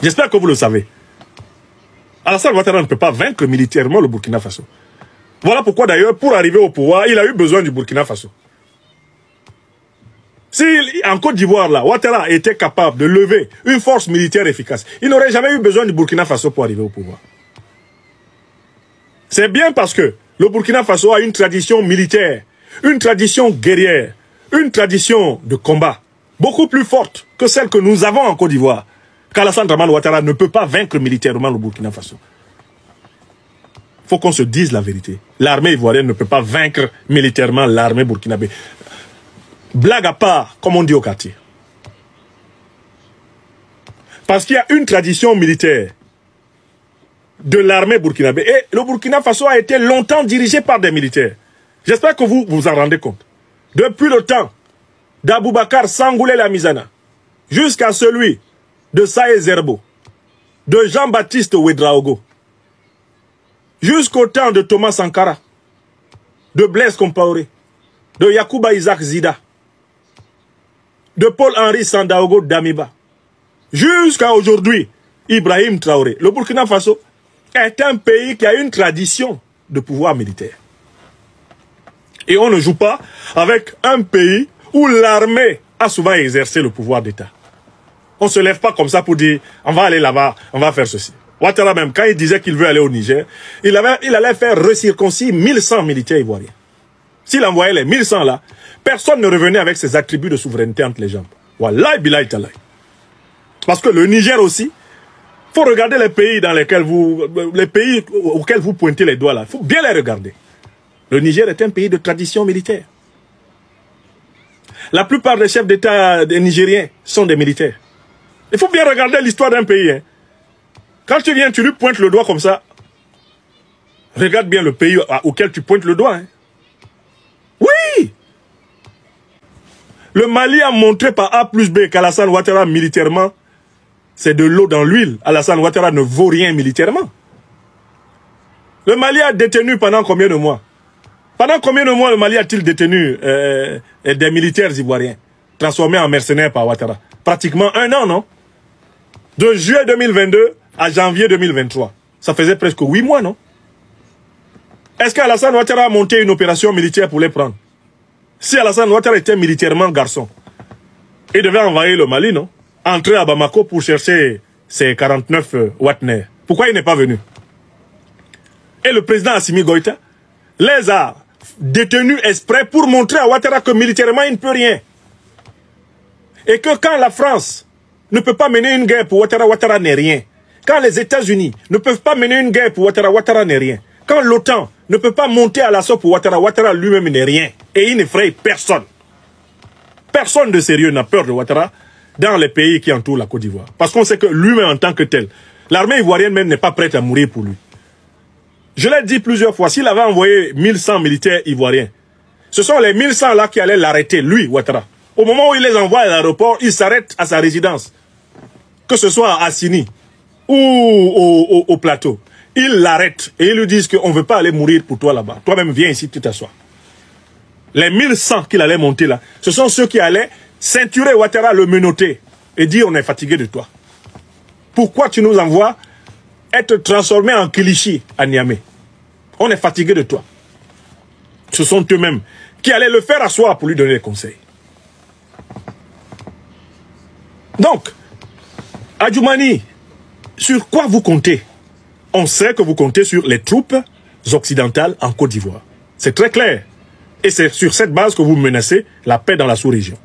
J'espère que vous le savez. Alassane Ouattara ne peut pas vaincre militairement le Burkina Faso. Voilà pourquoi d'ailleurs, pour arriver au pouvoir, il a eu besoin du Burkina Faso. Si en Côte d'Ivoire, là, Ouattara était capable de lever une force militaire efficace, il n'aurait jamais eu besoin du Burkina Faso pour arriver au pouvoir. C'est bien parce que le Burkina Faso a une tradition militaire, une tradition guerrière, une tradition de combat beaucoup plus forte que celle que nous avons en Côte d'Ivoire, qu'Alassane Dramane Ouattara ne peut pas vaincre militairement le Burkina Faso. Il faut qu'on se dise la vérité. L'armée ivoirienne ne peut pas vaincre militairement l'armée burkinabé. Blague à part, comme on dit au quartier. Parce qu'il y a une tradition militaire de l'armée burkinabé. Et le Burkina Faso a été longtemps dirigé par des militaires. J'espère que vous vous en rendez compte. Depuis le temps d'Aboubacar Sangoulé Lamizana jusqu'à celui de Saé Zerbo, de Jean-Baptiste Ouedraogo, jusqu'au temps de Thomas Sankara, de Blaise Compaoré, de Yacouba Isaac Zida, de Paul-Henri Sandaogo Damiba, jusqu'à aujourd'hui, Ibrahim Traoré. Le Burkina Faso est un pays qui a une tradition de pouvoir militaire. Et on ne joue pas avec un pays où l'armée a souvent exercé le pouvoir d'État. On ne se lève pas comme ça pour dire, on va aller là-bas, on va faire ceci. Ouattara même, quand il disait qu'il veut aller au Niger, il allait faire recirconcire 1100 militaires ivoiriens. S'il envoyait les 1100 là, personne ne revenait avec ses attributs de souveraineté entre les jambes. Wallahi billahi talahi. Parce que le Niger aussi, il faut regarder les pays dans lesquels auxquels vous pointez les doigts là. Il faut bien les regarder. Le Niger est un pays de tradition militaire. La plupart des chefs d'État des Nigériens sont des militaires. Il faut bien regarder l'histoire d'un pays. Hein. Quand tu viens, tu lui pointes le doigt comme ça. Regarde bien le pays auquel tu pointes le doigt. Hein. Oui! Le Mali a montré par A plus B qu'Alassane Ouattara militairement, c'est de l'eau dans l'huile. Alassane Ouattara ne vaut rien militairement. Le Mali a détenu pendant combien de mois? Pendant combien de mois le Mali a-t-il détenu des militaires ivoiriens, transformés en mercenaires par Ouattara? Pratiquement 1 an, non? De juillet 2022 à janvier 2023. Ça faisait presque 8 mois, non? Est-ce qu'Alassane Ouattara a monté une opération militaire pour les prendre? Si Alassane Ouattara était militairement garçon, il devait envahir le Mali, non? Entrer à Bamako pour chercher ses 49 Wagner. Pourquoi il n'est pas venu? Et le président Assimi Goïta les a détenus exprès pour montrer à Ouattara que militairement il ne peut rien. Et que quand la France ne peut pas mener une guerre pour Ouattara, Ouattara n'est rien. Quand les États-Unis ne peuvent pas mener une guerre pour Ouattara, Ouattara n'est rien. Quand l'OTAN ne peut pas monter à l'assaut pour Ouattara, Ouattara lui-même n'est rien. Et il n'effraie personne. Personne de sérieux n'a peur de Ouattara dans les pays qui entourent la Côte d'Ivoire. Parce qu'on sait que lui-même en tant que tel, l'armée ivoirienne même n'est pas prête à mourir pour lui. Je l'ai dit plusieurs fois, s'il avait envoyé 1100 militaires ivoiriens, ce sont les 1100 là qui allaient l'arrêter, lui, Ouattara. Au moment où il les envoie à l'aéroport, il s'arrête à sa résidence. Que ce soit à Assini ou au plateau. Ils l'arrêtent et ils lui disent qu'on ne veut pas aller mourir pour toi là-bas. Toi-même, viens ici, tu t'assois. Les 1100 qu'il allait monter là, ce sont ceux qui allaient ceinturer Ouattara, le menotter et dire on est fatigué de toi. Pourquoi tu nous envoies être transformé en Kilichi à Niamey? On est fatigué de toi. Ce sont eux-mêmes qui allaient le faire asseoir pour lui donner des conseils. Donc, Adjoumani, sur quoi vous comptez? On sait que vous comptez sur les troupes occidentales en Côte d'Ivoire. C'est très clair. Et c'est sur cette base que vous menacez la paix dans la sous-région.